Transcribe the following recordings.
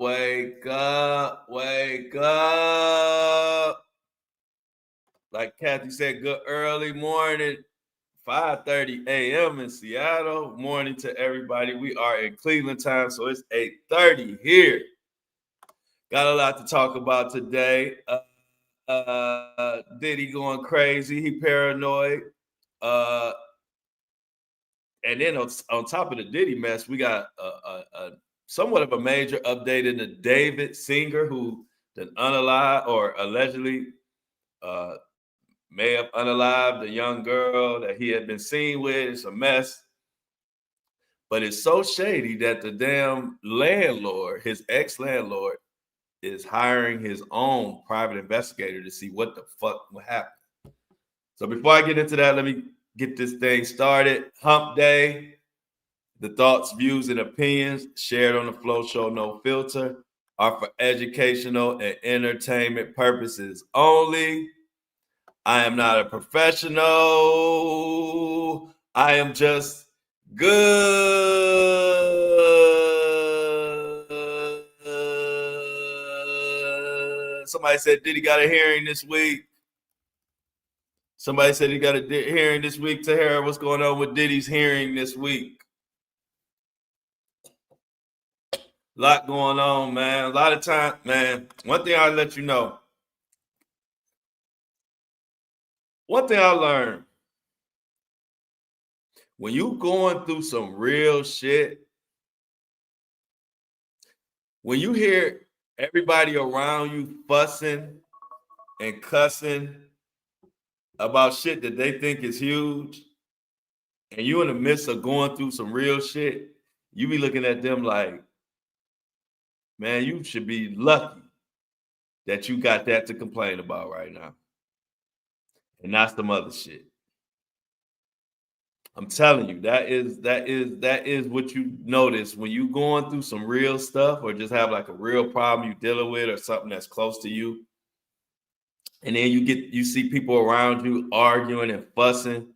wake up, wake up. Like Kathy said, good early morning, 5:30 a.m. in Seattle. Morning to everybody. We are in Cleveland time, so it's 8:30 here. Got a lot to talk about today. Diddy going crazy. He paranoid. And then on top of the Diddy mess, we got a somewhat of a major update in the David singer who then unalived or allegedly may have unalived a young girl that he had been seen with. It's a mess. But it's so shady that the damn landlord, his ex-landlord, is hiring his own private investigator to see what the fuck will happen. So before I get into that, let me get this thing started. Hump Day. The thoughts, views, and opinions shared on the Flow Show No Filter are for educational and entertainment purposes only. I am not a professional. I am just good. Somebody said Diddy got a hearing this week. Somebody said he got a hearing this week. Tahara, what's going on with Diddy's hearing this week? A lot going on, man. A lot of time, man. One thing I'll let you know. One thing I learned. When you going through some real shit, when you hear everybody around you fussing and cussing about shit that they think is huge, and you in the midst of going through some real shit, you be looking at them like, man, you should be lucky that you got that to complain about right now. And not some other shit. I'm telling you, that is what you notice when you going through some real stuff or just have like a real problem you dealing with or something that's close to you. And then you see people around you arguing and fussing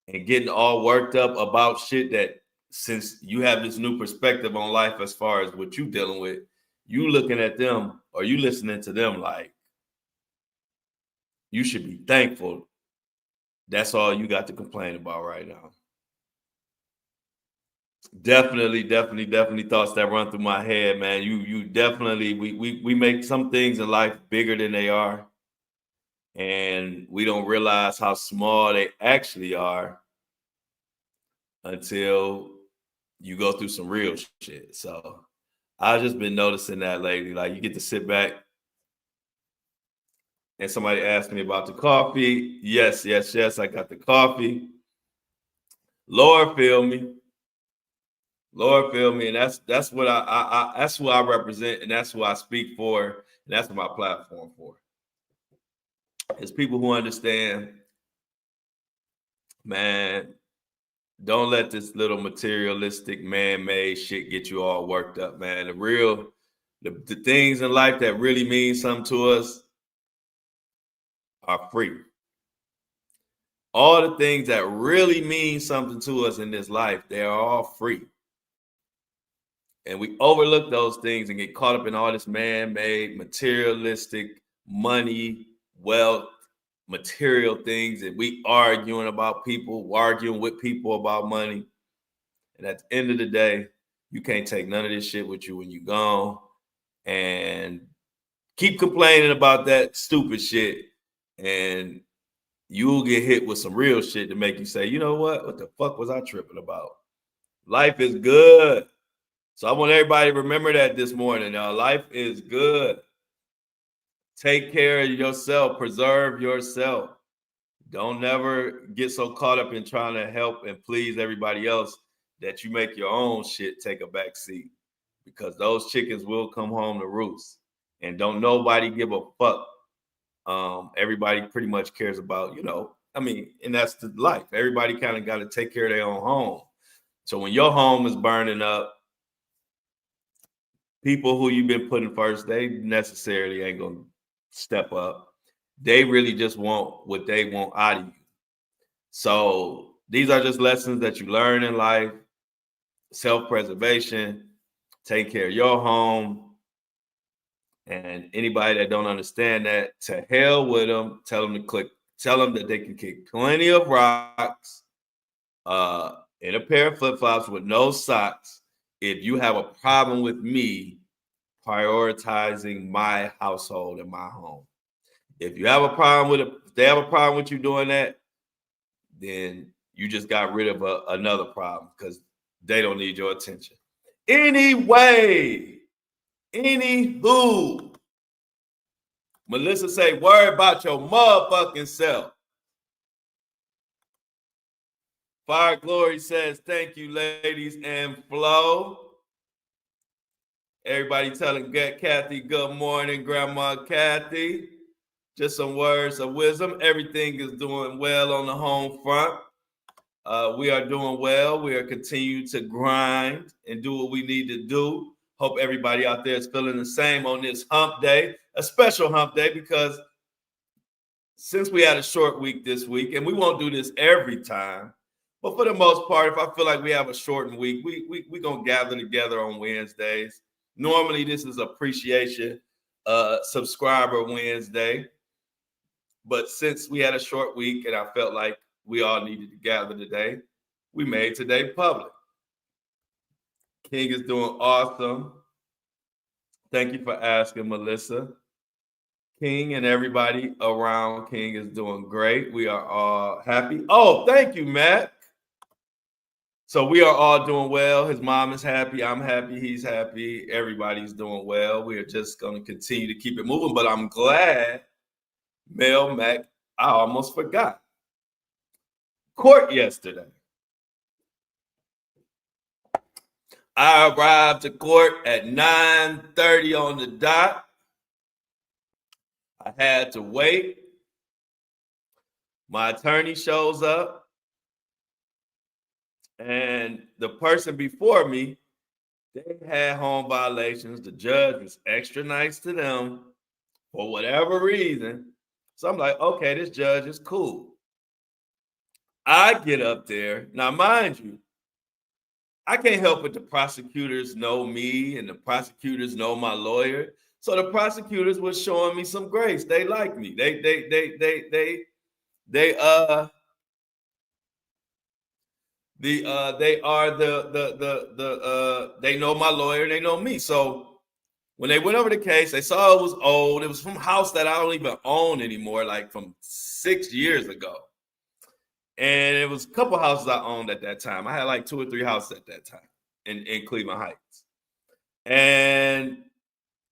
and getting all worked up about shit that, since you have this new perspective on life as far as what you dealing with, you looking at them or you listening to them like you should be thankful. That's all you got to complain about right now. Definitely thoughts that run through my head, man. You definitely, we make some things in life bigger than they are. And we don't realize how small they actually are until you go through some real shit. So I've just been noticing that lately. Like, you get to sit back and somebody asked me about the coffee. Yes, I got the coffee. Lord feel me. And that's what I that's who I represent, and that's who I speak for, and that's what my platform for. It's people who understand, man, don't let this little materialistic man-made shit get you all worked up, man. The things in life that really mean something to us are free. All the things that really mean something to us in this life, they are all free. And we overlook those things and get caught up in all this man-made, materialistic, money, wealth, material things. And we arguing with people about money. And at the end of the day, you can't take none of this shit with you when you're gone. And keep complaining about that stupid shit. And you'll get hit with some real shit to make you say, you know what? What the fuck was I tripping about? Life is good. So I want everybody to remember that this morning. Life is good. Take care of yourself. Preserve yourself. Don't never get so caught up in trying to help and please everybody else that you make your own shit take a back seat, because those chickens will come home to roost. And don't nobody give a fuck. Everybody pretty much cares about, and that's the life. Everybody kind of got to take care of their own home. So when your home is burning up, people who you've been putting first, they necessarily ain't going to step up. They really just want what they want out of you. So these are just lessons that you learn in life. Self-preservation, take care of your home, And anybody that don't understand that, to hell with them. Tell them to click. Tell them that they can kick plenty of rocks in a pair of flip flops with no socks. If you have a problem with me prioritizing my household and my home, if you have a problem with it, if they have a problem with you doing that, then you just got rid of another problem because they don't need your attention. Anyway, anywho, Melissa say, worry about your motherfucking self. Fire Glory says, thank you, ladies and Flo. Everybody telling Kathy good morning, Grandma Kathy. Just some words of wisdom. Everything is doing well on the home front. We are doing well. We are continuing to grind and do what we need to do. Hope everybody out there is feeling the same on this hump day, a special hump day, because since we had a short week this week, and we won't do this every time, but for the most part, if I feel like we have a shortened week, we're going to gather together on Wednesdays. Normally, this is appreciation subscriber Wednesday. But since we had a short week and I felt like we all needed to gather today, we made today public. King is doing awesome. Thank you for asking, Melissa. King and everybody around King is doing great. We are all happy. Oh, thank you, Matt. So we are all doing well. His mom is happy. I'm happy. He's happy. Everybody's doing well. We are just going to continue to keep it moving. But I'm glad, Mel Mac, I almost forgot. Court yesterday. I arrived to court at 9:30 on the dot. I had to wait. My attorney shows up. And the person before me, they had home violations. The judge was extra nice to them for whatever reason. So I'm like, okay, this judge is cool. I get up there. Now, mind you, I can't help but the prosecutors know me and the prosecutors know my lawyer. So the prosecutors were showing me some grace. They like me. They they know my lawyer, they know me. So when they went over the case, they saw it was old. It was from a house that I don't even own anymore, like from 6 years ago. And it was a couple houses I owned at that time. I had like 2 or 3 houses at that time in Cleveland Heights. And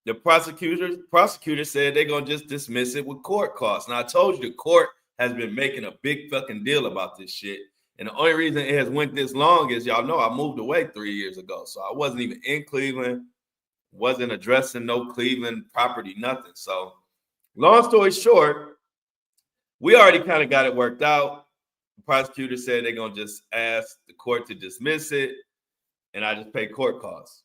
the prosecutor said they're gonna just dismiss it with court costs. And I told you the court has been making a big fucking deal about this shit. And the only reason it has went this long is, y'all know, I moved away 3 years ago. So I wasn't even in Cleveland, wasn't addressing no Cleveland property, nothing. So long story short, we already kind of got it worked out. The prosecutor said they're going to just ask the court to dismiss it, and I just pay court costs.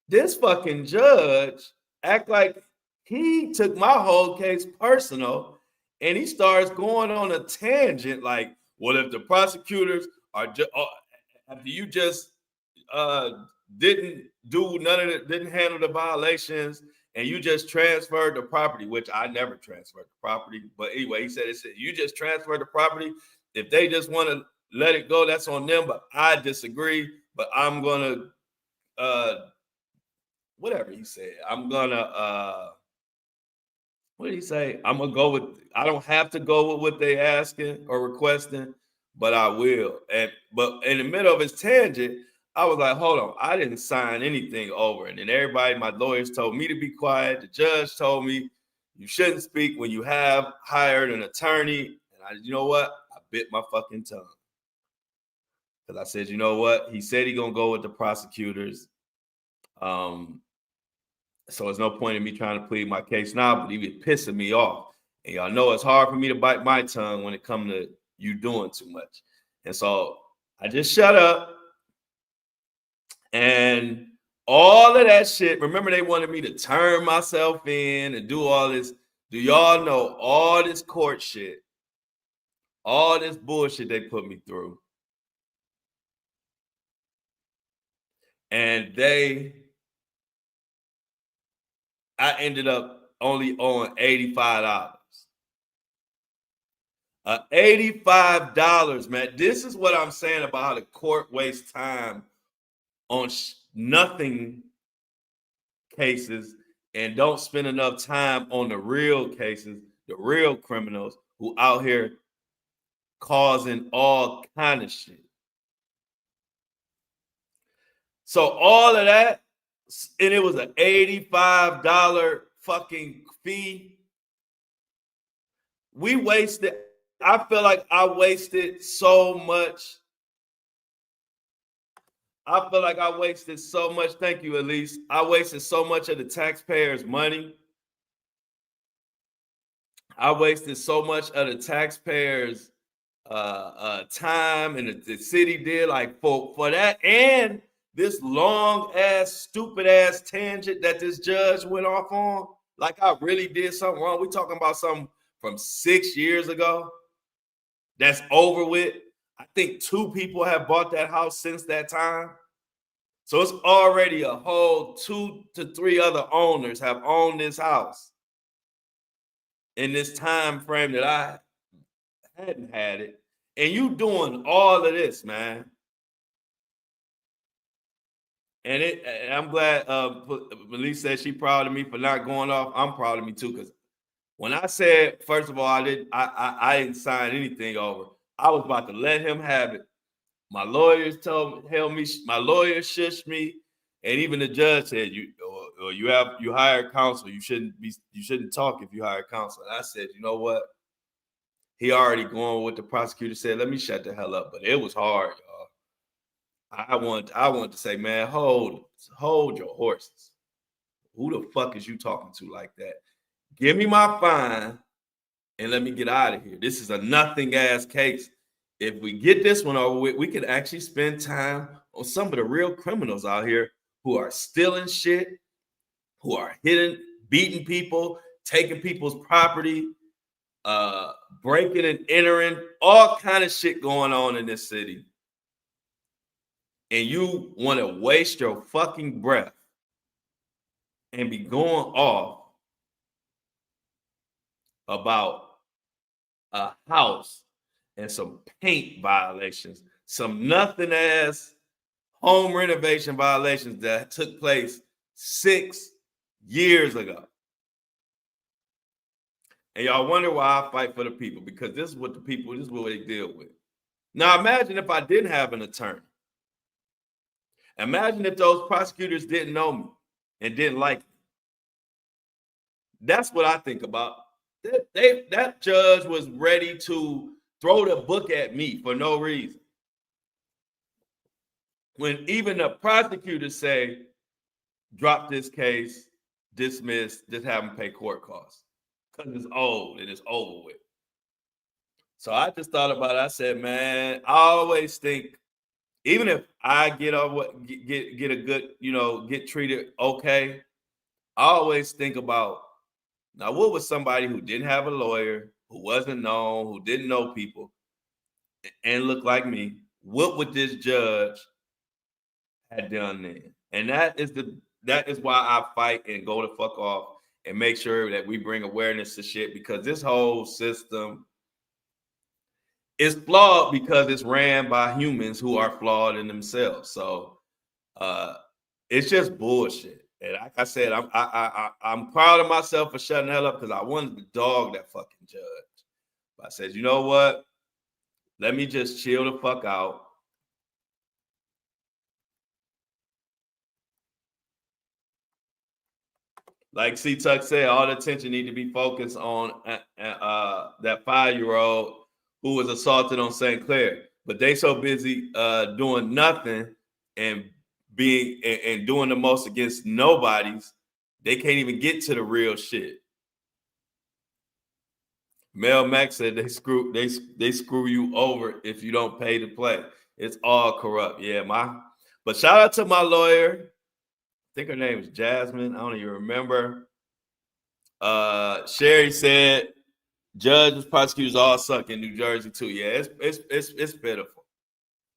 This fucking judge act like he took my whole case personal, and he starts going on a tangent like, well, if the prosecutors are just after you just didn't do none of it, didn't handle the violations, and you just transferred the property, which I never transferred the property. But anyway, he said you just transferred the property. If they just want to let it go, that's on them. But I disagree. But I'm gonna whatever he said. I'm gonna what did he say? I'm gonna go with. I don't have to go with what they asking or requesting, but I will. But in the middle of his tangent, I was like, hold on, I didn't sign anything over. And then everybody, my lawyers told me to be quiet. The judge told me you shouldn't speak when you have hired an attorney. And you know what? I bit my fucking tongue. Because I said, you know what? He said he's gonna go with the prosecutors. So there's no point in me trying to plead my case now, but he was pissing me off. And y'all know it's hard for me to bite my tongue when it comes to you doing too much. And so I just shut up. And all of that shit, remember they wanted me to turn myself in and do all this. Do y'all know all this court shit, all this bullshit they put me through? And they I ended up only owing $85. $85, man. This is what I'm saying about how the court wastes time on nothing cases and don't spend enough time on the real cases, the real criminals who out here causing all kind of shit. So all of that, and it was an $85 fucking fee. We wasted, I feel like I wasted so much. I feel like I wasted so much. Thank you, Elise. I wasted so much of the taxpayers' money. I wasted so much of the taxpayers' time, and the city did like for that, and this long ass, stupid ass tangent that this judge went off on. Like I really did something wrong. We talking about something from 6 years ago. That's over with. I think 2 people have bought that house since that time. So it's already a whole 2 to 3 other owners have owned this house in this time frame that I hadn't had it. And you doing all of this, man. And I'm glad Melissa said she proud of me for not going off. I'm proud of me too, because when I said, first of all, I didn't sign anything over. I was about to let him have it. My lawyers told me, my lawyer shushed me, and even the judge said, you hired counsel. You shouldn't talk if you hire counsel. And I said, you know what? He already going with what the prosecutor said. Let me shut the hell up. But it was hard, y'all. I want to say, man, hold your horses. Who the fuck is you talking to like that? Give me my fine and let me get out of here. This is a nothing ass case. If we get this one over with, we could actually spend time on some of the real criminals out here who are stealing shit, who are beating people, taking people's property, breaking and entering, all kind of shit going on in this city. And you want to waste your fucking breath and be going off about a house and some paint violations, some nothing ass home renovation violations that took place 6 years ago. And y'all wonder why I fight for the people, because this is what they deal with. Now imagine if I didn't have an attorney. Imagine if those prosecutors didn't know me and didn't like me. That's what I think about. That judge was ready to throw the book at me for no reason. When even the prosecutors say, drop this case, dismiss, just have them pay court costs. Because it's old and it's over with. So I just thought about it. I said, man, I always think, even if I get a good, get treated okay, I always think about, now what was somebody who didn't have a lawyer, who wasn't known, who didn't know people, and looked like me, what would this judge have done then? And that is why I fight and go the fuck off and make sure that we bring awareness to shit, because this whole system is flawed because it's ran by humans who are flawed in themselves. So it's just bullshit. And like I said, I'm proud of myself for shutting the hell up, because I wanted to dog that fucking judge. But I said, you know what? Let me just chill the fuck out. Like C-Tuck said, all the attention need to be focused on that 5-year-old who was assaulted on St. Clair. But they so busy doing nothing and doing the most against nobodies, they can't even get to the real shit. Mel Max said they screw you over if you don't pay to play. It's all corrupt. Yeah, but shout out to my lawyer. I think her name is Jasmine. I don't even remember. Sherry said judges, prosecutors all suck in New Jersey too. Yeah, it's pitiful.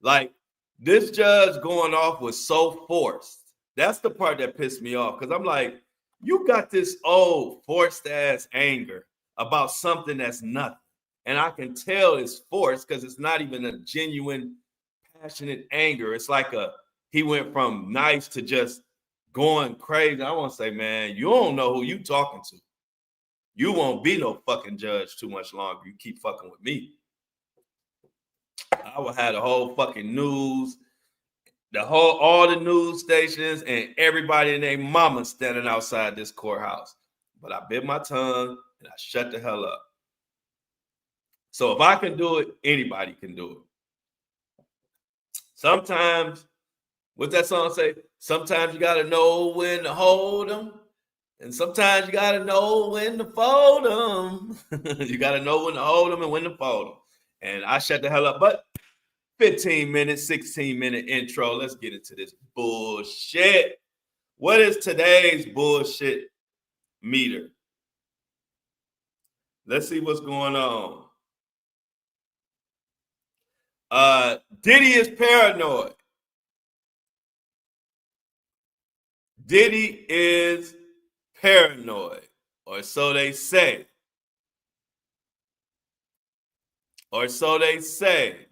Like, this judge going off was so forced. That's the part that pissed me off, because I'm like, You got this old forced ass anger about something that's nothing. And I can tell it's forced because it's not even a genuine, passionate anger. It's like he went from nice to just going crazy. I want to say, man, you don't know who you talking to. You won't be no fucking judge too much longer. You keep fucking with me. I would have the whole fucking news, all the news stations, and everybody and their mama standing outside this courthouse. But I bit my tongue and I shut the hell up. So if I can do it, anybody can do it. Sometimes, what's that song say? Sometimes you gotta know when to hold them, and sometimes you gotta know when to fold them. You gotta know when to hold them and when to fold them. And I shut the hell up. But 15 minutes, 16-minute intro. Let's get into this bullshit. What is today's bullshit meter? Let's see what's going on. Diddy is paranoid. Diddy is paranoid, or so they say. Or so they say.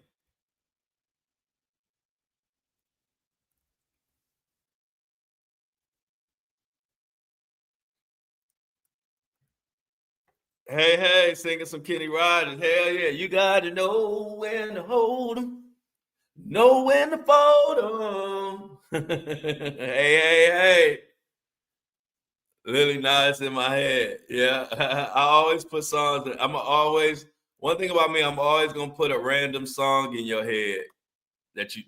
Hey, singing some Kenny Rogers. Hell yeah, you got to know when to hold them, know when to fold them. Hey. Lily Nas in my head. Yeah, I always put songs. One thing about me, I'm always gonna put a random song in your head that you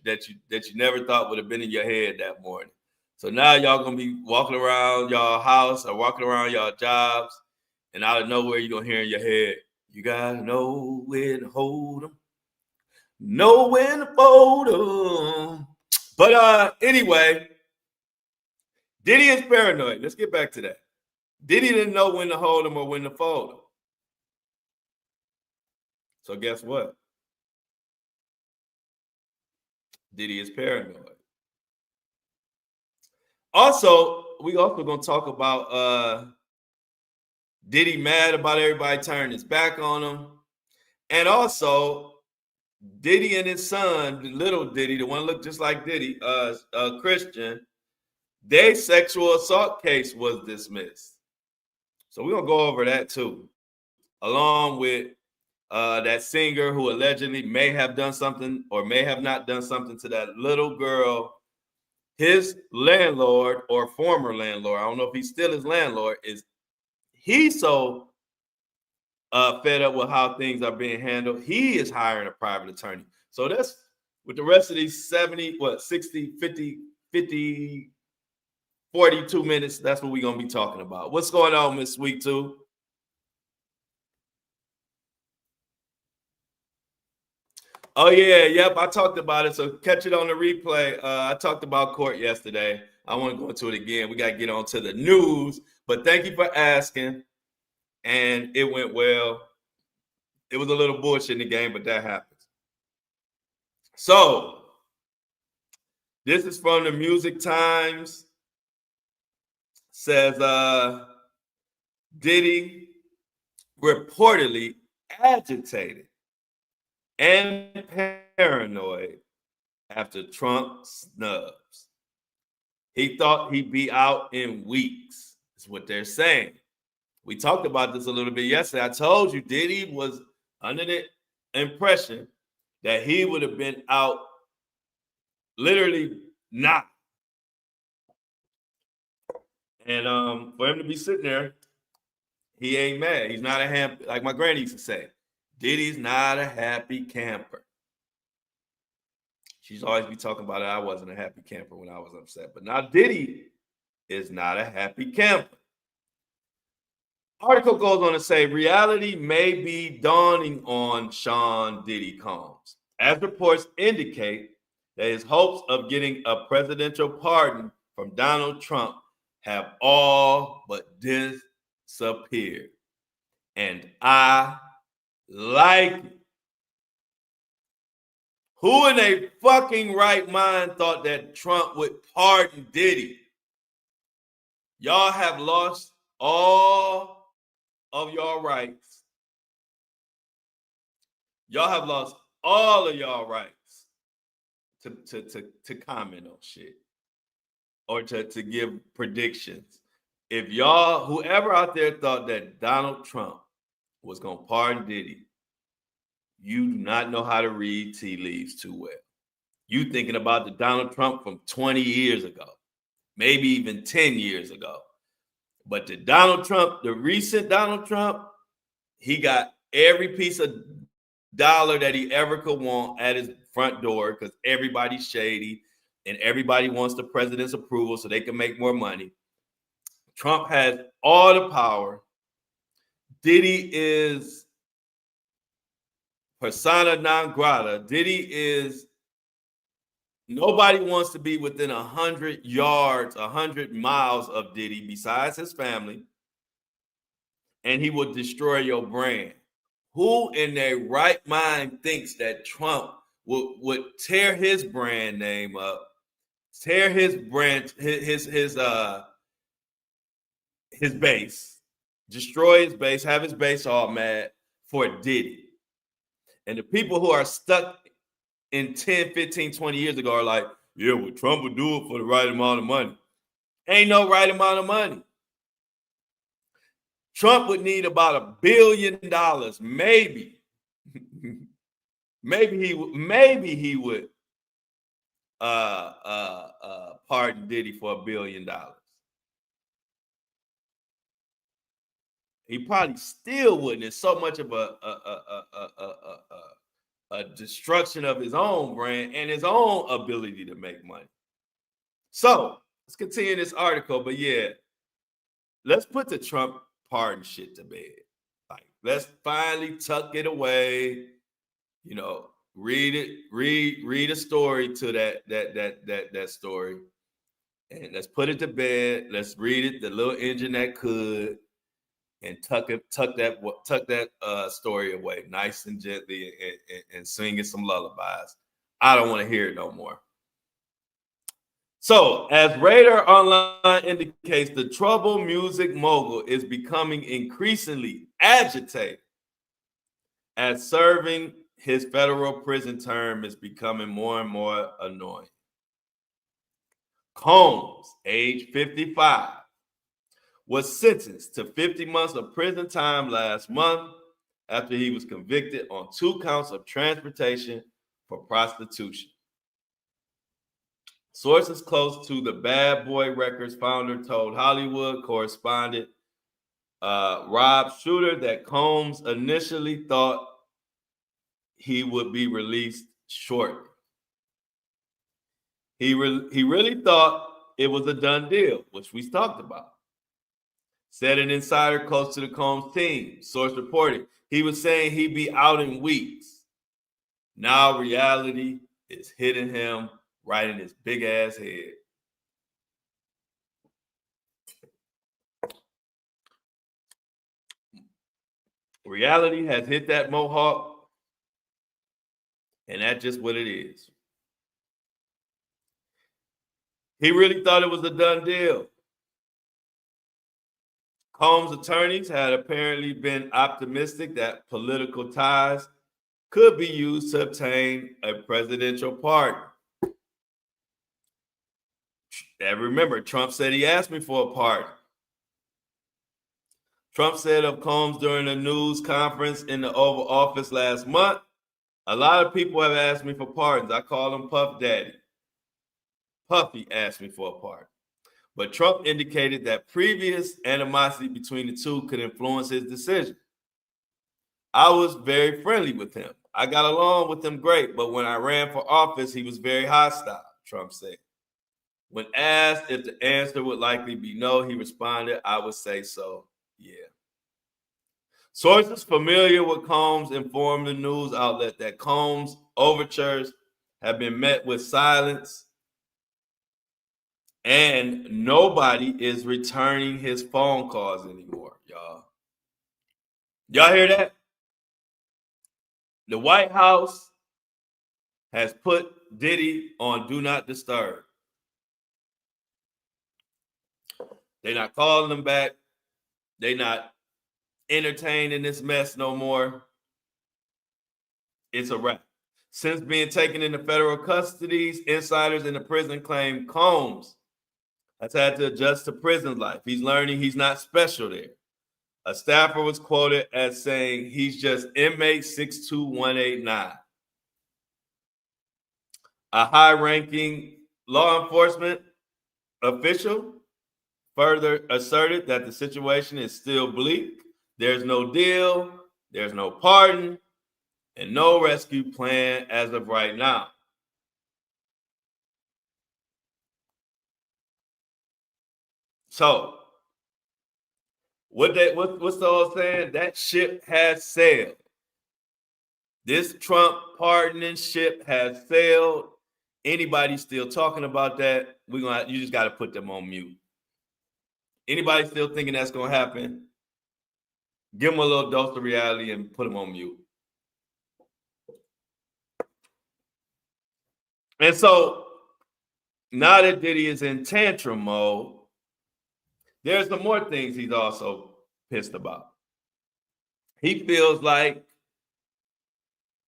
never thought would have been in your head that morning. So now y'all gonna be walking around y'all house or walking around y'all jobs, and out of nowhere you're gonna hear in your head, you gotta know when to hold them, know when to fold them. But anyway, Diddy is paranoid. Let's get back to that. Diddy didn't know when to hold him or when to fold him. So guess what? Diddy is paranoid. Also, we also gonna talk about Diddy mad about everybody turning his back on him, and also Diddy and his son, the little Diddy, the one looked just like Diddy, Christian, their sexual assault case was dismissed. So we're gonna go over that too, along with that singer who allegedly may have done something or may have not done something to that little girl. His landlord or former landlord, I don't know if he's still his landlord, he's so fed up with how things are being handled. He is hiring a private attorney. So that's with the rest of these 60, 50, 42 minutes. That's what we're going to be talking about. What's going on, Miss Sweet Tooth? Oh, yeah. Yep. I talked about it. So catch it on the replay. I talked about court yesterday. I want to go into it again. We got to get on to the news. But thank you for asking. And it went well. It was a little bullshit in the game, but that happens. So this is from the Music Times. Says Diddy reportedly agitated and paranoid after Trump snubs. He thought he'd be out in weeks, is what they're saying. We talked about this a little bit yesterday. I told you Diddy was under the impression that he would have been out literally not. And for him to be sitting there, he ain't mad. He's not a happy, like my granny used to say, Diddy's not a happy camper. She's always be talking about it. I wasn't a happy camper when I was upset. But now Diddy is not a happy camper. Article goes on to say reality may be dawning on Sean Diddy Combs, as reports indicate that his hopes of getting a presidential pardon from Donald Trump have all but disappeared. And I like it. Who in a fucking right mind thought that Trump would pardon Diddy? Y'all have lost all of your rights. Y'all have lost all of y'all rights to comment on shit or to give predictions. If y'all, whoever out there thought that Donald Trump was going to pardon Diddy, you do not know how to read tea leaves too well. You thinking about the Donald Trump from 20 years ago, maybe even 10 years ago. But the Donald Trump, the recent Donald Trump, he got every piece of dollar that he ever could want at his front door because everybody's shady and everybody wants the president's approval so they can make more money. Trump has all the power. Diddy is persona non grata. Diddy is, nobody wants to be within 100 yards, 100 miles of Diddy besides his family, and he will destroy your brand. Who in their right mind thinks that Trump would tear his brand name up, tear his brand, his base, destroy his base, have his base all mad for Diddy? And the people who are stuck in 10, 15, 20 years ago are like, yeah, well, Trump would do it for the right amount of money. Ain't no right amount of money. Trump would need about $1 billion, maybe. maybe he would pardon Diddy for $1 billion. He probably still wouldn't. It's so much of a destruction of his own brand and his own ability to make money. So let's continue this article. But yeah, let's put the Trump pardon shit to bed. Like, let's finally tuck it away. You know, read a story to that story, and let's put it to bed. Let's read it, the little engine that could, and tuck that story away nice and gently, and sing it some lullabies. I don't want to hear it no more. So, as Radar Online indicates, the troubled music mogul is becoming increasingly agitated as serving his federal prison term is becoming more and more annoying. Combs, age 55, was sentenced to 50 months of prison time last month after he was convicted on 2 counts of transportation for prostitution. Sources close to the Bad Boy Records founder told Hollywood correspondent Rob Shooter that Combs initially thought he would be released shortly. He really thought it was a done deal, which we talked about. Said an insider close to the Combs team. Source reported he was saying he'd be out in weeks. Now reality is hitting him right in his big ass head. Reality has hit that mohawk, and that's just what it is. He really thought it was a done deal. Combs' attorneys had apparently been optimistic that political ties could be used to obtain a presidential pardon. And remember, Trump said he asked me for a pardon. Trump said of Combs during a news conference in the Oval Office last month, a lot of people have asked me for pardons. I call him Puff Daddy. Puffy asked me for a pardon. But Trump indicated that previous animosity between the two could influence his decision. I was very friendly with him. I got along with him great, but when I ran for office, he was very hostile, Trump said. When asked if the answer would likely be no, he responded, I would say so, yeah. Sources familiar with Combs informed the news outlet that Combs' overtures have been met with silence, and nobody is returning his phone calls anymore, y'all. Y'all hear that? The White House has put Diddy on Do Not Disturb. They're not calling them back. They're not entertained in this mess no more. It's a wrap. Since being taken into federal custody, insiders in the prison claim Combs has had to adjust to prison life. He's learning he's not special there. A staffer was quoted as saying he's just inmate 62189. A high-ranking law enforcement official further asserted that the situation is still bleak. There's no deal, there's no pardon, and no rescue plan as of right now. So, what's the old saying? That ship has sailed. This Trump pardoning ship has sailed. Anybody still talking about that? You just got to put them on mute. Anybody still thinking that's gonna happen? Give them a little dose of reality and put them on mute. And so now that Diddy is in tantrum mode, there's some more things he's also pissed about. He feels like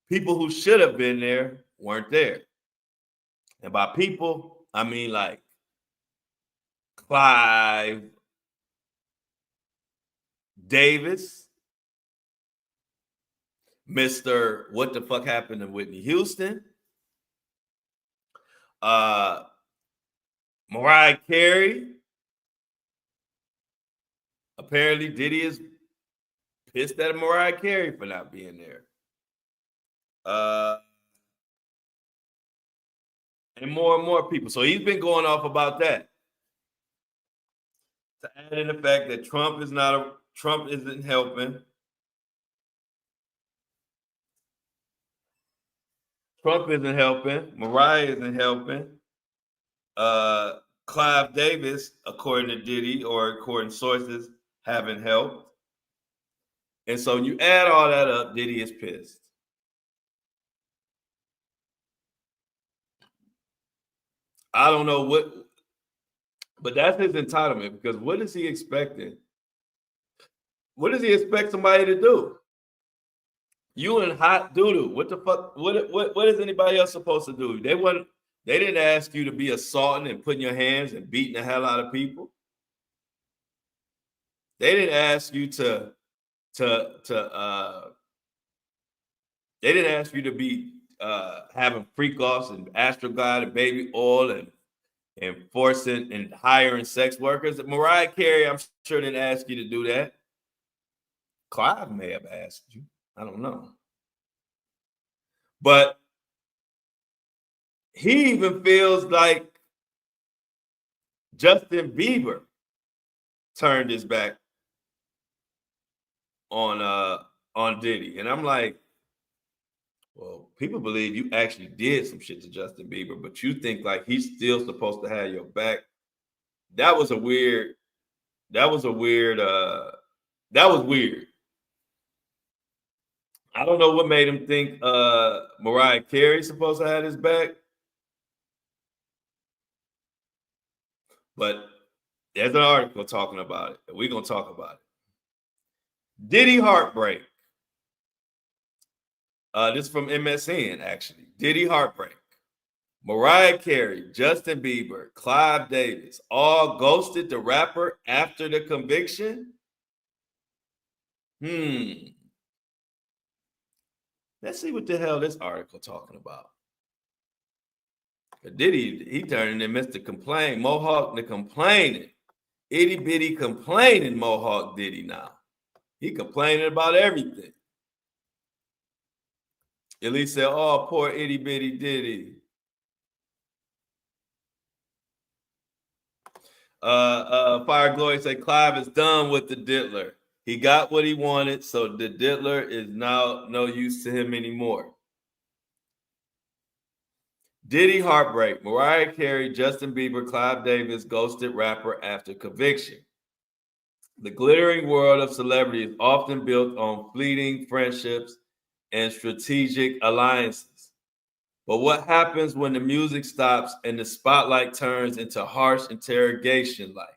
people who should have been there weren't there. And by people, I mean like Clive Davis, Mr. What the fuck happened to Whitney Houston, Mariah Carey. Apparently, Diddy is pissed at Mariah Carey for not being there. And more people. So he's been going off about that. To add in the fact that Trump isn't helping. Trump isn't helping. Mariah isn't helping. Clive Davis, according to Diddy or according to sources, haven't helped. And so you add all that up, Diddy is pissed. I don't know what, but that's his entitlement, because what is he expecting? What does he expect somebody to do? You in hot doo-doo. What the fuck? What is anybody else supposed to do? They didn't ask you to be assaulting and putting your hands and beating the hell out of people. They didn't ask you to they didn't ask you to be having freak offs and Astroglide and baby oil and forcing and hiring sex workers. Mariah Carey, I'm sure, didn't ask you to do that. Clive may have asked you. I don't know. But he even feels like Justin Bieber turned his back on Diddy. And I'm like, well, people believe you actually did some shit to Justin Bieber, but you think like he's still supposed to have your back. That was weird. I don't know what made him think Mariah Carey's supposed to have his back. But there's an article talking about it. We're going to talk about it. Diddy heartbreak. This is from MSN, actually. Diddy heartbreak. Mariah Carey, Justin Bieber, Clive Davis all ghosted the rapper after the conviction. Let's see what the hell this article talking about. Diddy, he turned into Mr. Complain, Mohawk the complaining. Itty bitty complaining Mohawk Diddy now. He complaining about everything. At least said, oh, poor itty bitty Diddy. Fire Glory said Clive is done with the diddler. He got what he wanted, so the diddler is now no use to him anymore. Diddy heartbreak. Mariah Carey, Justin Bieber, Clive Davis ghosted rapper after conviction. The glittering world of celebrity is often built on fleeting friendships and strategic alliances. But what happens when the music stops and the spotlight turns into harsh interrogation light?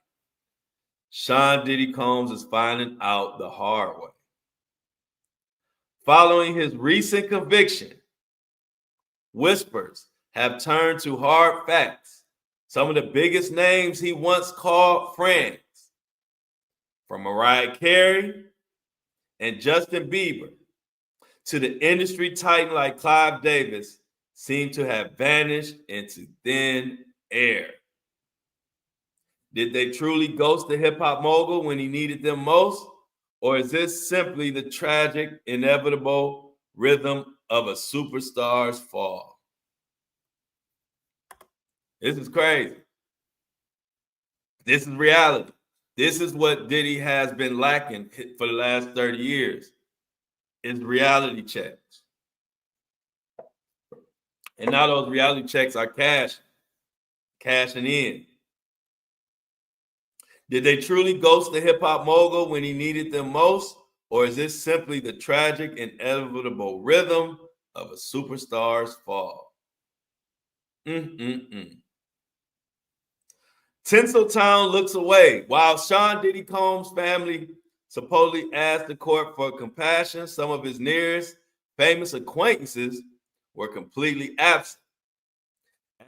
Sean Diddy Combs is finding out the hard way. Following his recent conviction, whispers have turned to hard facts. Some of the biggest names he once called friends, from Mariah Carey and Justin Bieber to the industry titan like Clive Davis, seem to have vanished into thin air. Did they truly ghost the hip-hop mogul when he needed them most? Or is this simply the tragic, inevitable rhythm of a superstar's fall? This is crazy. This is reality. This is what Diddy has been lacking for the last 30 years. Is reality checks. And now those reality checks are cashing in. Did they truly ghost the hip-hop mogul when he needed them most? Or is this simply the tragic, inevitable rhythm of a superstar's fall? Tinseltown looks away. While Sean Diddy Combs' family supposedly asked the court for compassion, some of his nearest famous acquaintances were completely absent.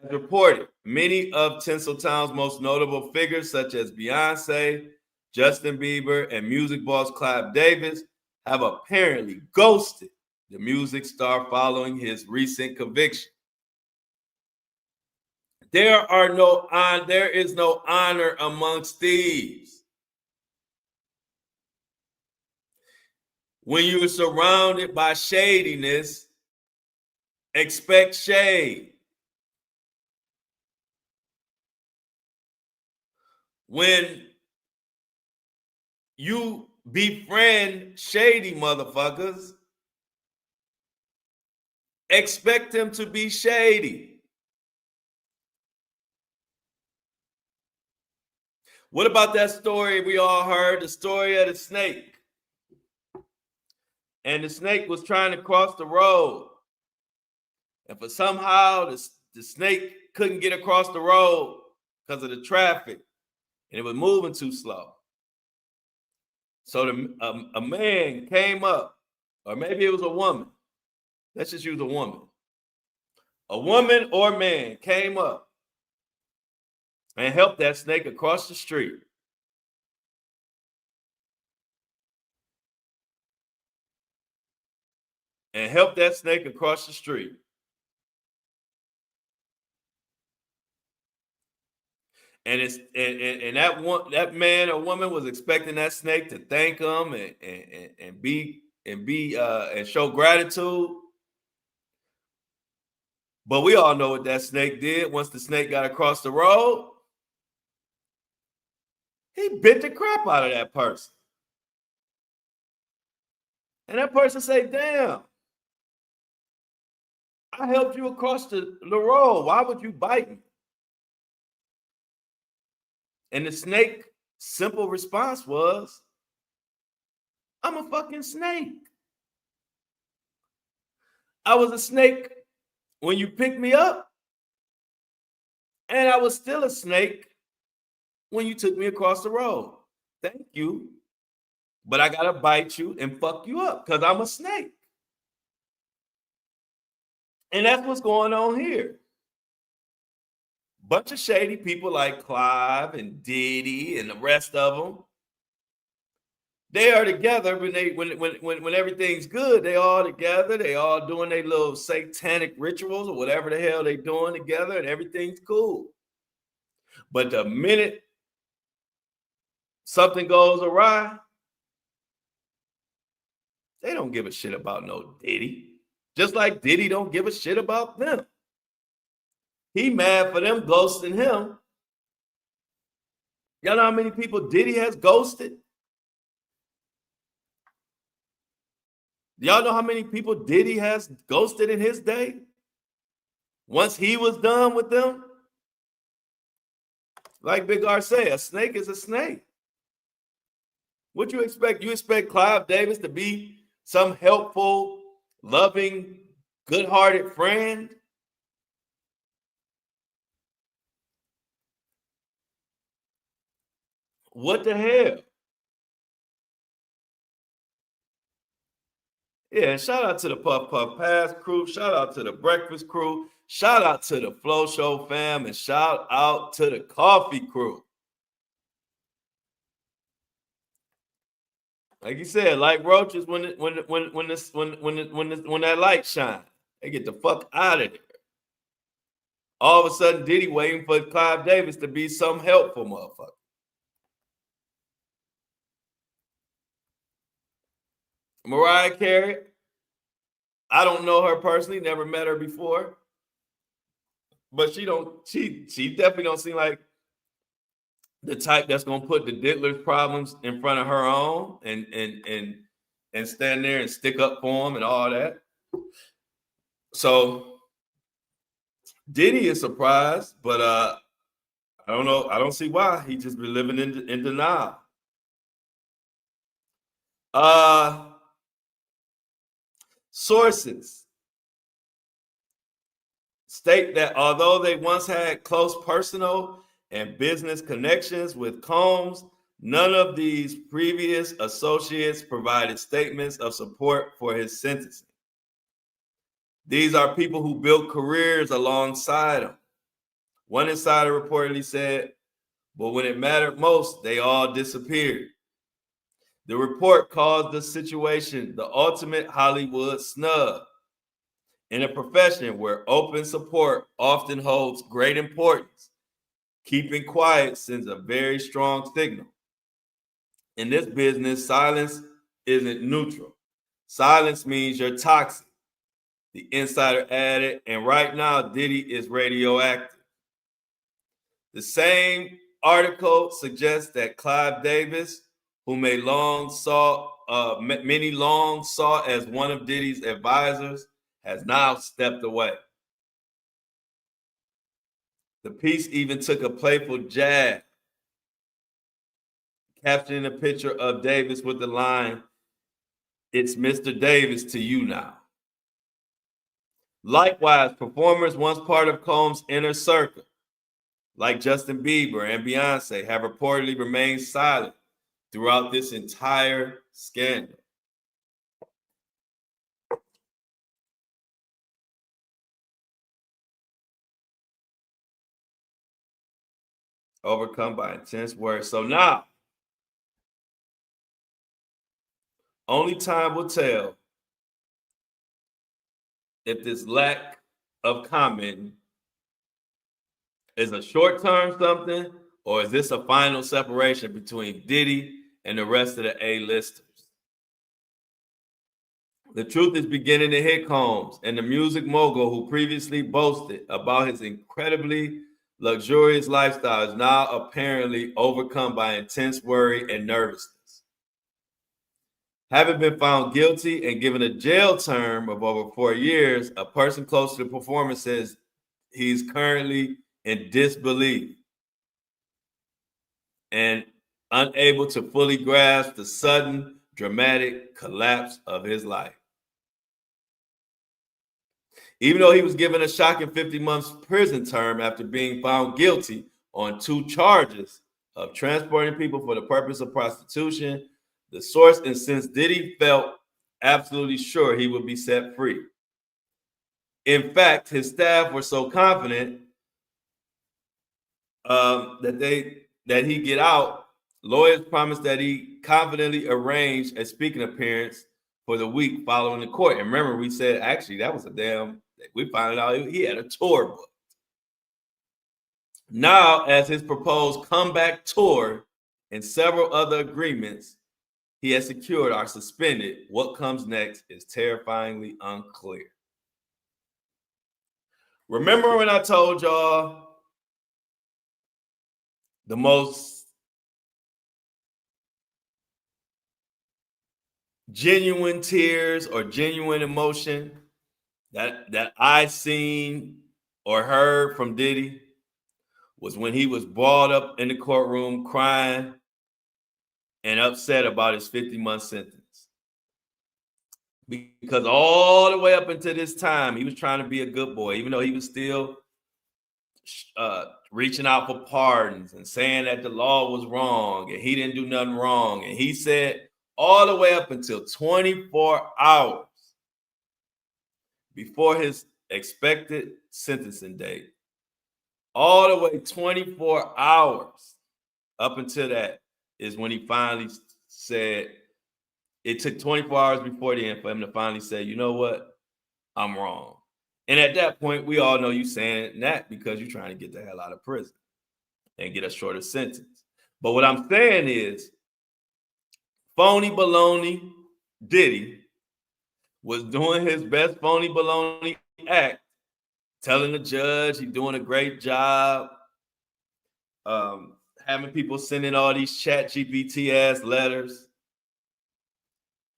As reported, many of Tinseltown's most notable figures, such as Beyonce, Justin Bieber, and music boss Clive Davis, have apparently ghosted the music star following his recent conviction. There is no honor amongst thieves. When you are surrounded by shadiness, expect shade. When you befriend shady motherfuckers, expect them to be shady. What about that story we all heard, the story of the snake? And the snake was trying to cross the road. And for somehow the snake couldn't get across the road because of the traffic. And it was moving too slow. So a man came up, or maybe it was a woman. Let's just use a woman. A woman or man came up and helped that snake across the street. And helped that snake across the street. And that man or woman was expecting that snake to thank him and show gratitude. But we all know what that snake did once the snake got across the road. He bit the crap out of that person. And that person say, damn, I helped you across the road. Why would you bite me? And the snake's simple response was, I'm a fucking snake. I was a snake when you picked me up, and I was still a snake when you took me across the road. Thank you. But I gotta bite you and fuck you up because I'm a snake. And that's what's going on here. Bunch of shady people like Clive and Diddy and the rest of them. They are together when everything's good. They all together. They all doing their little satanic rituals or whatever the hell they doing together, and everything's cool. But the minute something goes awry, they don't give a shit about no Diddy. Just like Diddy don't give a shit about them. He mad for them ghosting him. Y'all know how many people Diddy has ghosted? Y'all know how many people Diddy has ghosted in his day? Once he was done with them? Like Big R say, a snake is a snake. What you expect? You expect Clive Davis to be some helpful, loving, good-hearted friend? What the hell? Yeah, shout out to the Puff Puff Pass crew. Shout out to the Breakfast crew. Shout out to the Flow Show fam, and shout out to the Coffee crew. Like you said, like roaches when that light shine, they get the fuck out of there. All of a sudden, Diddy waiting for Clive Davis to be some helpful motherfucker. Mariah Carey, I don't know her personally, never met her before, but she definitely don't seem like the type that's gonna put the diddler's problems in front of her own and stand there and stick up for them and all that. So Diddy is surprised, but I don't know. I don't see why. He just been living in denial. Sources state that although they once had close personal and business connections with Combs, none of these previous associates provided statements of support for his sentencing. These are people who built careers alongside him. One insider reportedly said, but when it mattered most, they all disappeared. The report called the situation the ultimate Hollywood snub. In a profession where open support often holds great importance, keeping quiet sends a very strong signal. In this business, silence isn't neutral. Silence means you're toxic. The insider added, and right now, Diddy is radioactive. The same article suggests that Clive Davis, who many long saw as one of Diddy's advisors, has now stepped away. The piece even took a playful jab, capturing a picture of Davis with the line, "It's Mr. Davis to you now." Likewise, performers once part of Combs' inner circle, like Justin Bieber and Beyonce, have reportedly remained silent throughout this entire scandal. Overcome by intense words. So now, only time will tell if this lack of comment is a short-term something, or is this a final separation between Diddy and the rest of the A-listers? The truth is beginning to hit Combs, and the music mogul who previously boasted about his incredibly luxurious lifestyle is now apparently overcome by intense worry and nervousness. Having been found guilty and given a jail term of over 4 years, a person close to the performer says he's currently in disbelief and unable to fully grasp the sudden dramatic collapse of his life. Even though he was given a shocking 50 months prison term after being found guilty on 2 charges of transporting people for the purpose of prostitution, the source incensed Diddy felt absolutely sure he would be set free. In fact, his staff were so confident that he get out. Lawyers promised that he confidently arranged a speaking appearance for the week following the court. And remember, we said actually that was we found out he had a tour book. Now, as his proposed comeback tour and several other agreements he has secured are suspended, what comes next is terrifyingly unclear. Remember when I told y'all the most genuine tears or genuine emotion that I seen or heard from Diddy was when he was balled up in the courtroom crying and upset about his 50-month sentence. Because all the way up until this time, he was trying to be a good boy, even though he was still reaching out for pardons and saying that the law was wrong and he didn't do nothing wrong. And he said all the way up until 24 hours before his expected sentencing date, all the way 24 hours up until that is when he finally said, it took 24 hours before the end for him to finally say, you know what, I'm wrong. And at that point, we all know you saying that because you're trying to get the hell out of prison and get a shorter sentence. But what I'm saying is, phony baloney Diddy was doing his best phony baloney act, telling the judge he's doing a great job, having people sending all these chat GPT ass letters.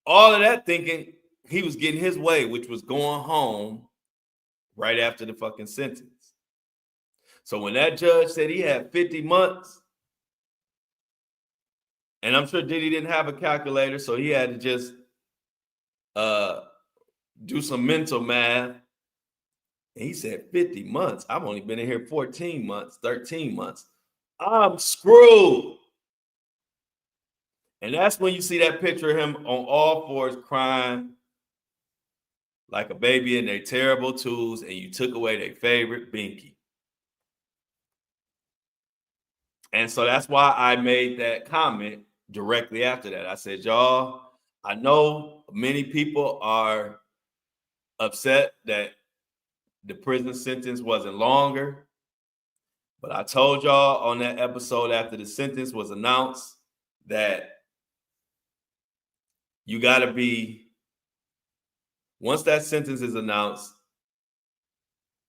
All of that thinking he was getting his way, which was going home right after the fucking sentence. So when that judge said he had 50 months, and I'm sure Diddy didn't have a calculator, so he had to just do some mental math. And he said 50 months. I've only been in here 14 months, 13 months. I'm screwed. And that's when you see that picture of him on all fours crying like a baby in their terrible twos, and you took away their favorite binky. And so that's why I made that comment directly after that. I said, y'all, I know many people are upset that the prison sentence wasn't longer, but I told y'all on that episode after the sentence was announced that you got to be, once that sentence is announced,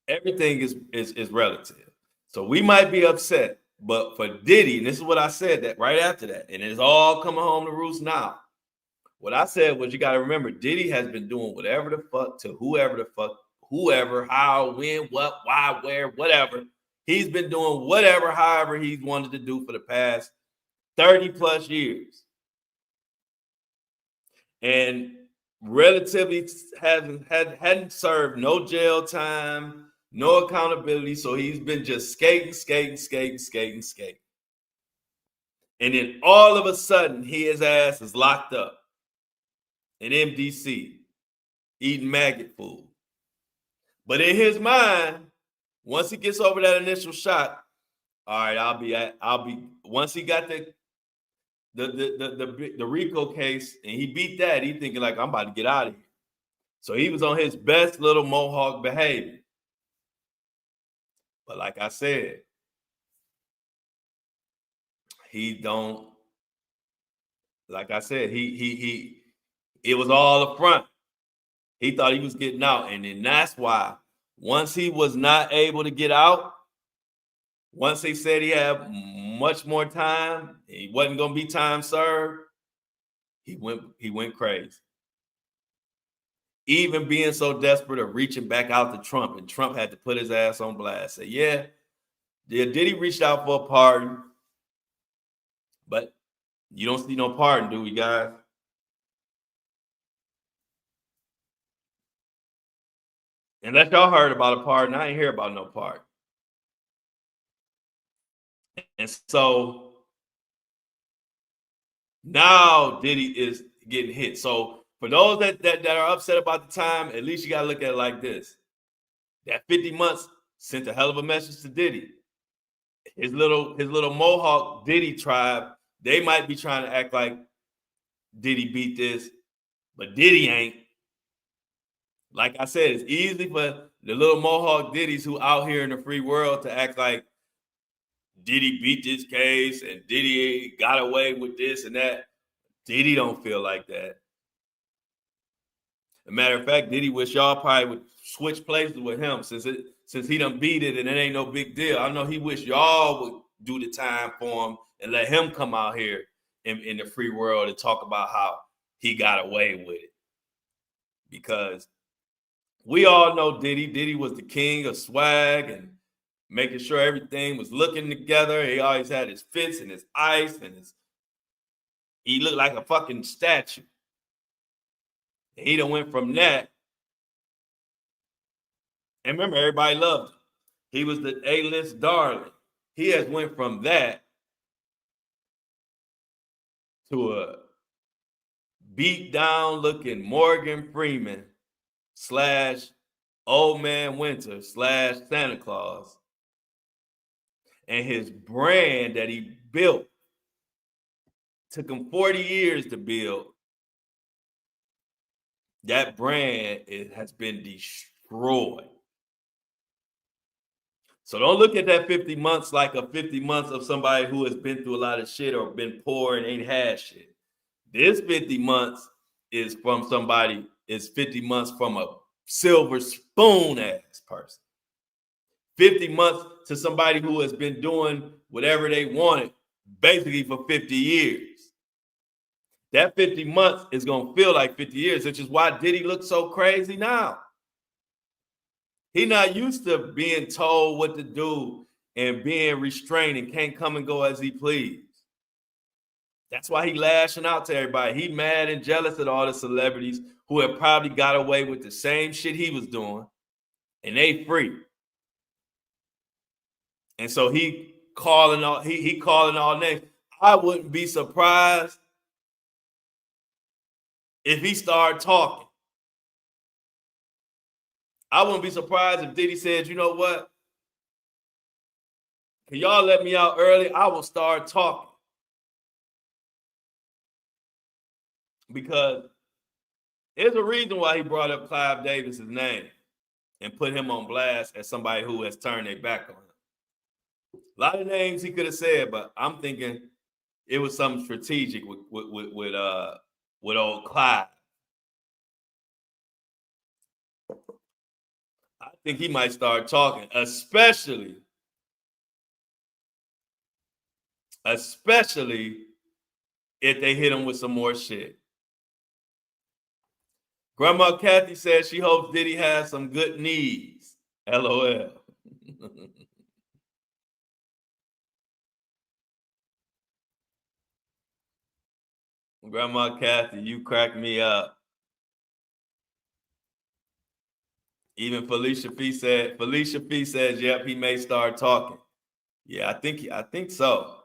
everything is relative. So we might be upset, but for Diddy, and this is what I said that right after that, and it's all coming home to roost now. What I said was, you got to remember, Diddy has been doing whatever the fuck to whoever the fuck, whoever, how, when, what, why, where, whatever. He's been doing whatever, however he's wanted to do for the past 30 plus years. And relatively hadn't served no jail time, no accountability. So he's been just skating. And then all of a sudden, his ass is locked up in MDC, eating maggot food. But in his mind, once he gets over that initial shot, all right, I'll be once he got the RICO case and he beat that, he thinking like, I'm about to get out of here. So he was on his best little Mohawk behavior. But like I said, it was all up front. He thought he was getting out. And then that's why once he was not able to get out, once they said he had much more time, he wasn't going to be time served, he went crazy. Even being so desperate of reaching back out to Trump, and Trump had to put his ass on blast. Say, yeah, Diddy reached out for a pardon, but you don't see no pardon, do we, guys? Unless y'all heard about a pardon, I ain't hear about no pardon. And so now Diddy is getting hit. So for those that are upset about the time, at least you got to look at it like this. That 50 months sent a hell of a message to Diddy. His little Mohawk Diddy tribe, they might be trying to act like Diddy beat this, but Diddy ain't. Like I said, it's easy for the little Mohawk Diddies who out here in the free world to act like Diddy beat this case and Diddy got away with this and that. Diddy don't feel like that. As a matter of fact, Diddy wish y'all probably would switch places with him since he done beat it and it ain't no big deal. I know he wish y'all would do the time for him and let him come out here in the free world and talk about how he got away with it. Because we all know Diddy. Diddy was the king of swag and making sure everything was looking together. He always had his fits and his ice and he looked like a fucking statue. He done went from that. And remember, everybody loved him. He was the A-list darling. he has went from that to a beat down looking Morgan Freeman / Old Man Winter / Santa Claus. And his brand that he built took him 40 years to build. That brand has been destroyed. So don't look at that 50 months like a 50 months of somebody who has been through a lot of shit or been poor and ain't had shit. This 50 months is from somebody, is 50 months from a silver spoon ass person. 50 months to somebody who has been doing whatever they wanted basically for 50 years. That 50 months is going to feel like 50 years, which is why Diddy looks so crazy now. He's not used to being told what to do and being restrained and can't come and go as he please. That's why he lashing out to everybody. He mad and jealous at all the celebrities who have probably got away with the same shit he was doing, and they free. And so he calling all names. I wouldn't be surprised if he started talking. I wouldn't be surprised if Diddy said, you know what? Can y'all let me out early? I will start talking. Because there's a reason why he brought up Clive Davis's name and put him on blast as somebody who has turned their back on him. A lot of names he could have said, but I'm thinking it was something strategic with old Clive. I think he might start talking, especially if they hit him with some more shit. Grandma Kathy says she hopes Diddy has some good knees. LOL. Grandma Kathy, you crack me up. Even Felicia Fee says, yep, he may start talking. Yeah, I think so.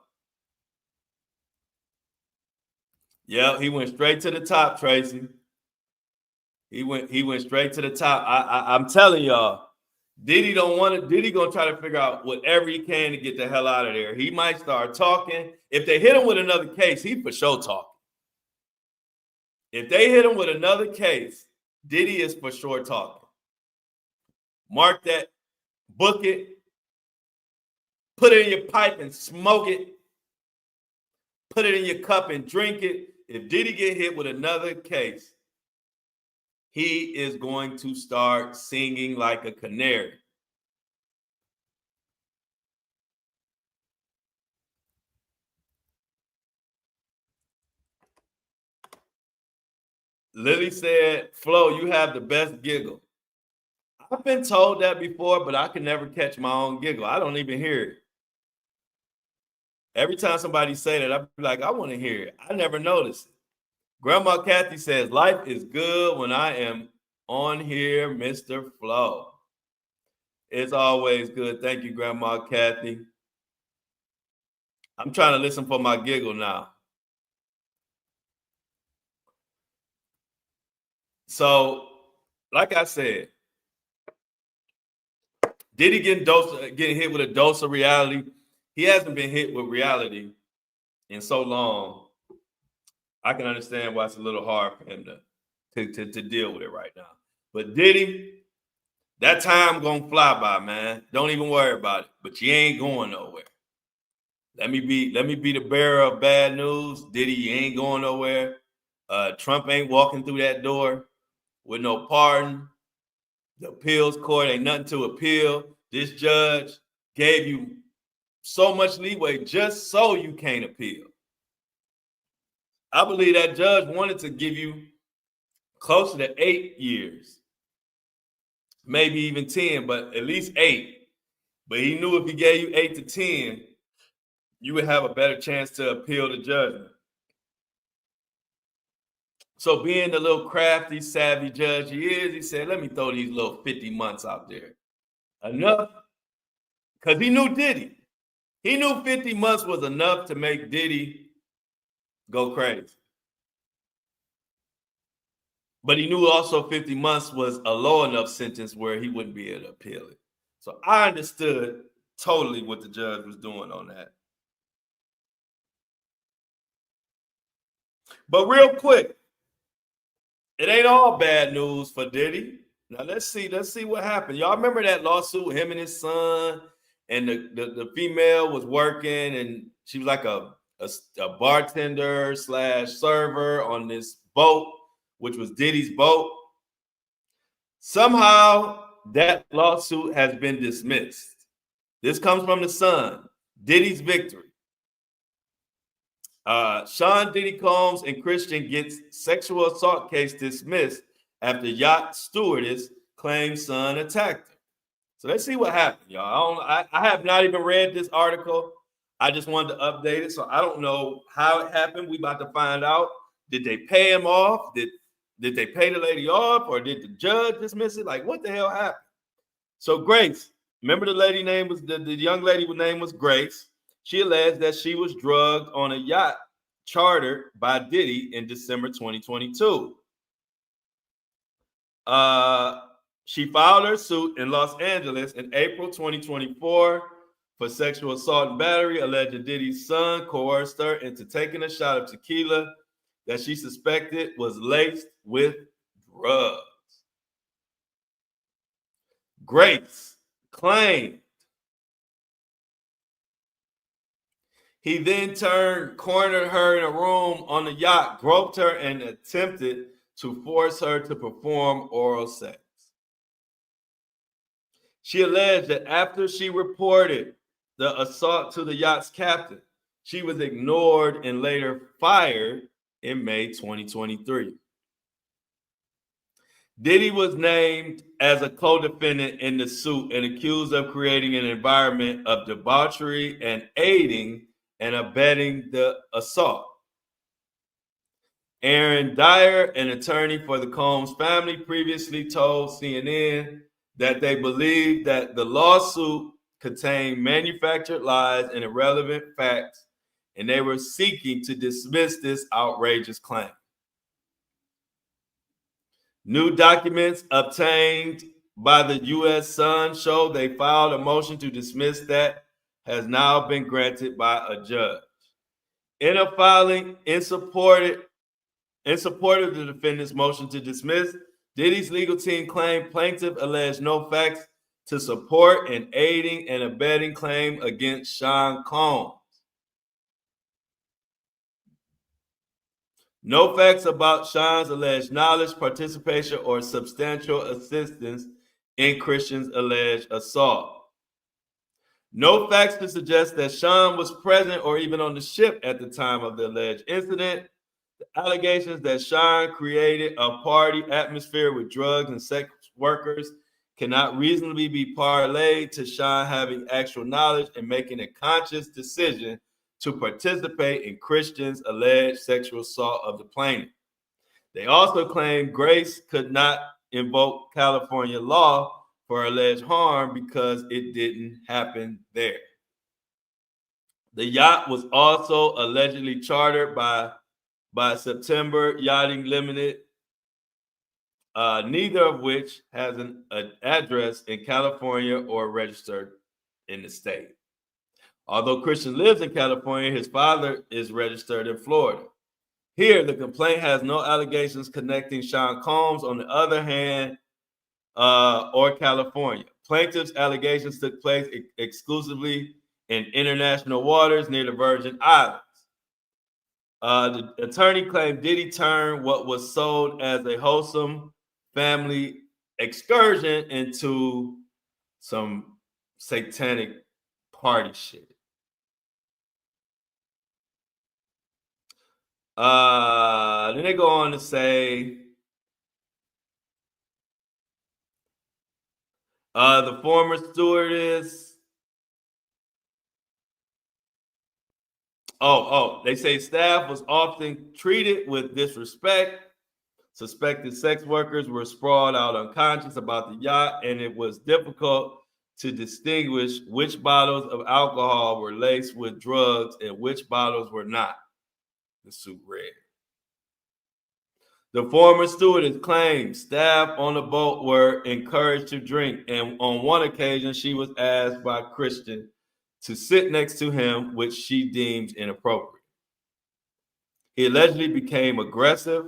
Yeah, he went straight to the top, Tracy. He went straight to the top. I'm telling y'all, Diddy gonna try to figure out whatever he can to get the hell out of there. He might start talking. If they hit him with another case, he for sure talking. If they hit him with another case, Diddy is for sure talking. Mark that, book it, put it in your pipe and smoke it, put it in your cup and drink it. If Diddy get hit with another case, he is going to start singing like a canary. Lily said, Flo, you have the best giggle. I've been told that before, but I can never catch my own giggle. I don't even hear it. Every time somebody say that, I be like, I want to hear it. I never notice it. Grandma Kathy says, life is good when I am on here, Mr. Flo. It's always good. Thank you, Grandma Kathy. I'm trying to listen for my giggle now. So, like I said, Diddy getting hit with a dose of reality. He hasn't been hit with reality in so long. I can understand why it's a little hard for him to deal with it right now. But Diddy, that time gonna fly by, man. Don't even worry about it. But you ain't going nowhere. Let me be the bearer of bad news. Diddy, you ain't going nowhere. Trump ain't walking through that door with no pardon. The appeals court ain't nothing to appeal. This judge gave you so much leeway just so you can't appeal. I believe that judge wanted to give you closer to 8 years, maybe even 10, but at least 8. But he knew if he gave you 8 to 10, you would have a better chance to appeal the judgment. So being the little crafty, savvy judge he is, he said, let me throw these little 50 months out there. Enough, because he knew Diddy. He knew 50 months was enough to make Diddy go crazy. But he knew also 50 months was a low enough sentence where he wouldn't be able to appeal it. So I understood totally what the judge was doing on that. But real quick, it ain't all bad news for Diddy. Now let's see what happened. Y'all remember that lawsuit, him and his son, and the female was working, and she was like a bartender / server on this boat, which was Diddy's boat. Somehow that lawsuit has been dismissed. This comes from the Sun. Diddy's victory. Sean Diddy Combs and Christian gets sexual assault case dismissed after yacht stewardess claims son attacked her. So let's see what happened, y'all. I have not even read this article. I just wanted to update it, so I don't know how it happened. We about to find out. Did they pay him off? Did they pay the lady off, or did the judge dismiss it? Like, what the hell happened? So Grace, remember the lady name was the young lady's name was Grace. She alleged that she was drugged on a yacht chartered by Diddy in December 2022. She filed her suit in Los Angeles in April 2024 for sexual assault and battery, alleging Diddy's son coerced her into taking a shot of tequila that she suspected was laced with drugs. Grace claimed he then cornered her in a room on the yacht, groped her, and attempted to force her to perform oral sex. She alleged that after she reported the assault to the yacht's captain, she was ignored and later fired in May 2023. Diddy was named as a co-defendant in the suit and accused of creating an environment of debauchery and aiding and abetting the assault. Aaron Dyer, an attorney for the Combs family, previously told CNN that they believed that the lawsuit contained manufactured lies and irrelevant facts, and they were seeking to dismiss this outrageous claim. New documents obtained by the U.S. Sun show they filed a motion to dismiss that has now been granted by a judge. In a filing in support of the defendant's motion to dismiss, Diddy's legal team claimed plaintiff alleged no facts to support an aiding and abetting claim against Sean Combs. No facts about Sean's alleged knowledge, participation, or substantial assistance in Christian's alleged assault. No facts to suggest that Sean was present or even on the ship at the time of the alleged incident. The allegations that Sean created a party atmosphere with drugs and sex workers cannot reasonably be parlayed to Sean having actual knowledge and making a conscious decision to participate in Christian's alleged sexual assault of the plaintiff. They also claim Grace could not invoke California law for alleged harm because it didn't happen there. The yacht was also allegedly chartered by September Yachting Limited, neither of which has an address in California or registered in the state. Although Christian lives in California, his father is registered in Florida. Here, the complaint has no allegations connecting Sean Combs, on the other hand, or California. Plaintiff's allegations took place exclusively in international waters near the Virgin Islands. The attorney claimed Diddy turned what was sold as a wholesome family excursion into some satanic party shit. Then they go on to say the former stewardess. They say staff was often treated with disrespect. Suspected sex workers were sprawled out unconscious about the yacht, and it was difficult to distinguish which bottles of alcohol were laced with drugs and which bottles were not, the suit read. The former stewardess claimed staff on the boat were encouraged to drink, and on one occasion she was asked by Christian to sit next to him, which she deemed inappropriate. He allegedly became aggressive,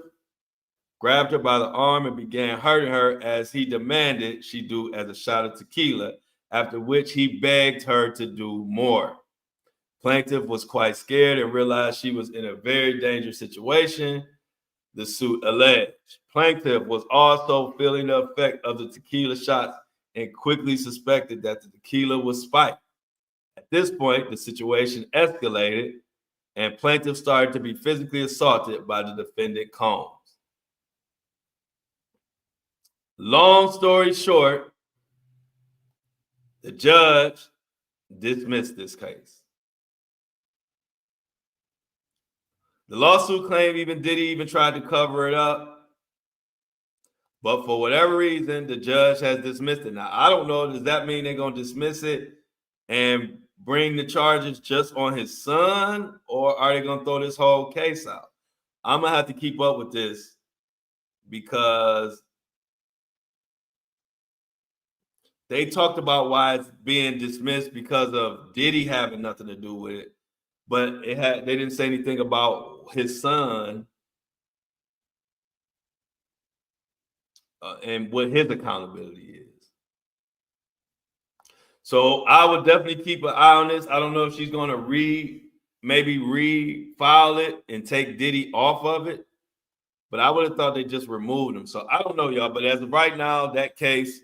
grabbed her by the arm, and began hurting her as he demanded she do as a shot of tequila, after which he begged her to do more. Plaintiff was quite scared and realized she was in a very dangerous situation, the suit alleged. Plaintiff was also feeling the effect of the tequila shots and quickly suspected that the tequila was spiked. At this point, the situation escalated and plaintiff started to be physically assaulted by the defendant Combs. Long story short, the judge dismissed this case. The lawsuit claimed even Diddy tried to cover it up, but for whatever reason, the judge has dismissed it. Now, I don't know, does that mean they're going to dismiss it and bring the charges just on his son, or are they going to throw this whole case out? I'm going to have to keep up with this because they talked about why it's being dismissed because of Diddy having nothing to do with it, but they didn't say anything about his son and what his accountability is. So I would definitely keep an eye on this. I don't know if she's going to maybe refile it and take Diddy off of it, but I would have thought they just removed him. So I don't know, y'all, but as of right now, that case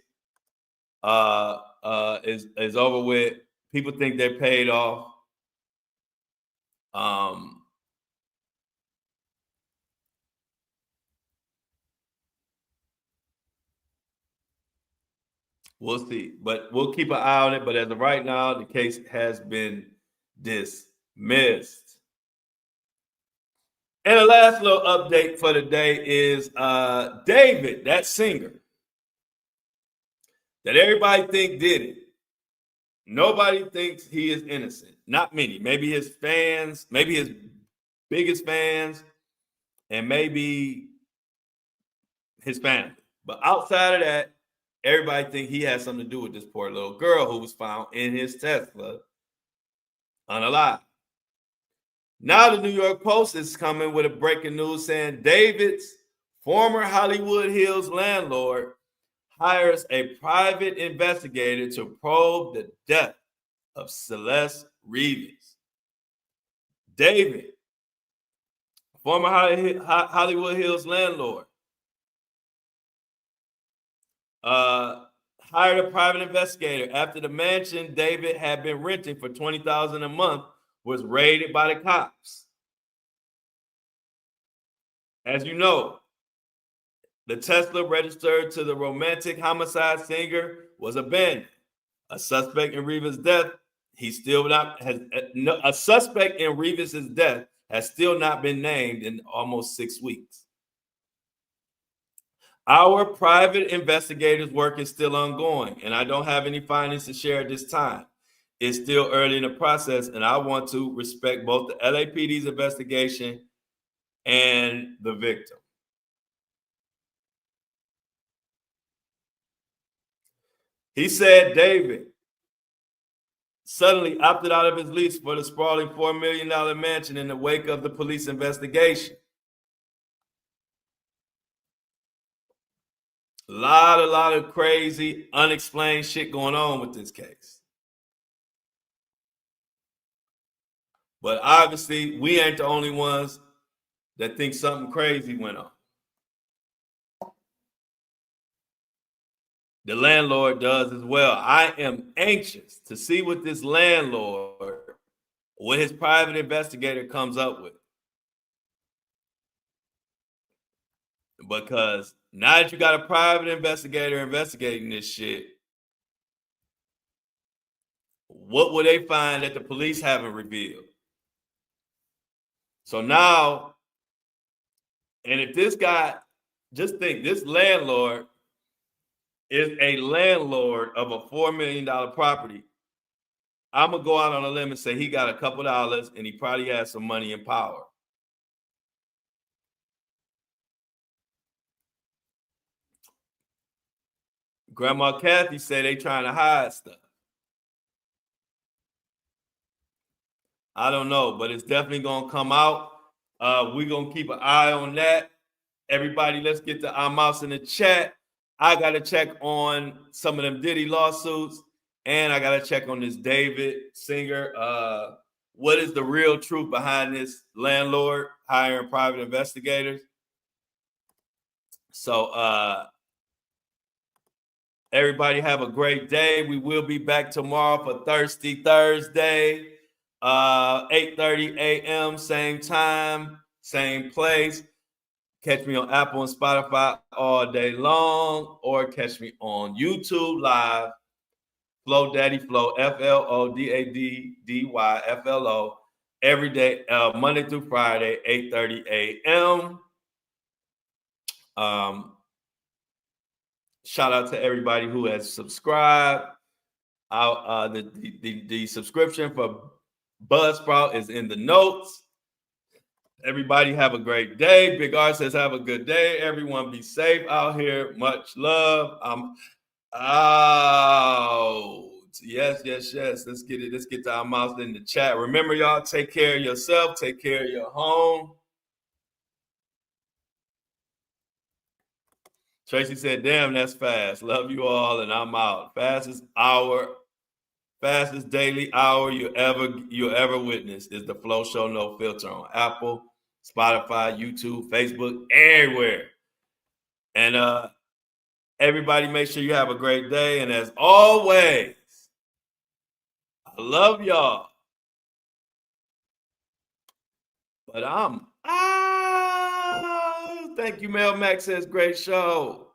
is over with. People think they're paid off. We'll see, but we'll keep an eye on it. But as of right now, the case has been dismissed. And the last little update for the day is David, that singer that everybody think did it. Nobody thinks he is innocent. Not many. Maybe his fans, maybe his biggest fans, and maybe his family. But outside of that, everybody think he has something to do with this poor little girl who was found in his Tesla unalive. Now the New York Post is coming with a breaking news saying David's former Hollywood Hills landlord hires a private investigator to probe the death of Celeste Reeves. David, former Hollywood Hills landlord, hired a private investigator after the mansion David had been renting for $20,000 a month was raided by the cops. As you know, the Tesla registered to the romantic homicide singer was abandoned. A suspect in Reeves' death, a suspect in Reeves' death has still not been named in almost 6 weeks. Our private investigators' work is still ongoing, and I don't have any findings to share at this time. It's still early in the process, and I want to respect both the LAPD's investigation and the victim. He said David suddenly opted out of his lease for the sprawling $4 million mansion in the wake of the police investigation. A lot of crazy, unexplained shit going on with this case. But obviously, we ain't the only ones that think something crazy went on. The landlord does as well. I am anxious to see what this landlord, what his private investigator comes up with. Because now that you got a private investigator investigating this shit, what will they find that the police haven't revealed? So now, and if this guy, just think, this landlord is a landlord of a $4 million property, I'm going to go out on a limb and say he got a couple dollars and he probably has some money and power. Grandma Kathy said they trying to hide stuff. I don't know, but it's definitely going to come out. We're going to keep an eye on that. Everybody, let's get to our mouse in the chat. I got to check on some of them Diddy lawsuits, and I got to check on this David Singer. What is the real truth behind this landlord hiring private investigators? So everybody have a great day. We will be back tomorrow for Thirsty Thursday, 8:30 a.m., same time, same place. Catch me on Apple and Spotify all day long, or catch me on YouTube live, Flow Daddy Flow, FLODADDYFLO, every day, Monday through Friday, 8:30 a.m. Shout out to everybody who has subscribed. The subscription for Buzzsprout is in the notes. Everybody have a great day. Big R says have a good day. Everyone be safe out here. Much love. I'm out. Yes. Let's get it. Let's get to our mouths in the chat. Remember, y'all, take care of yourself. Take care of your home. Tracy said, damn, that's fast. Love you all, and I'm out. Fastest daily hour you ever witness is the Flow Show No Filter on Apple, Spotify, YouTube, Facebook, everywhere. And everybody, make sure you have a great day. And as always, I love y'all. But I'm out. Thank you, Mel Max says great show.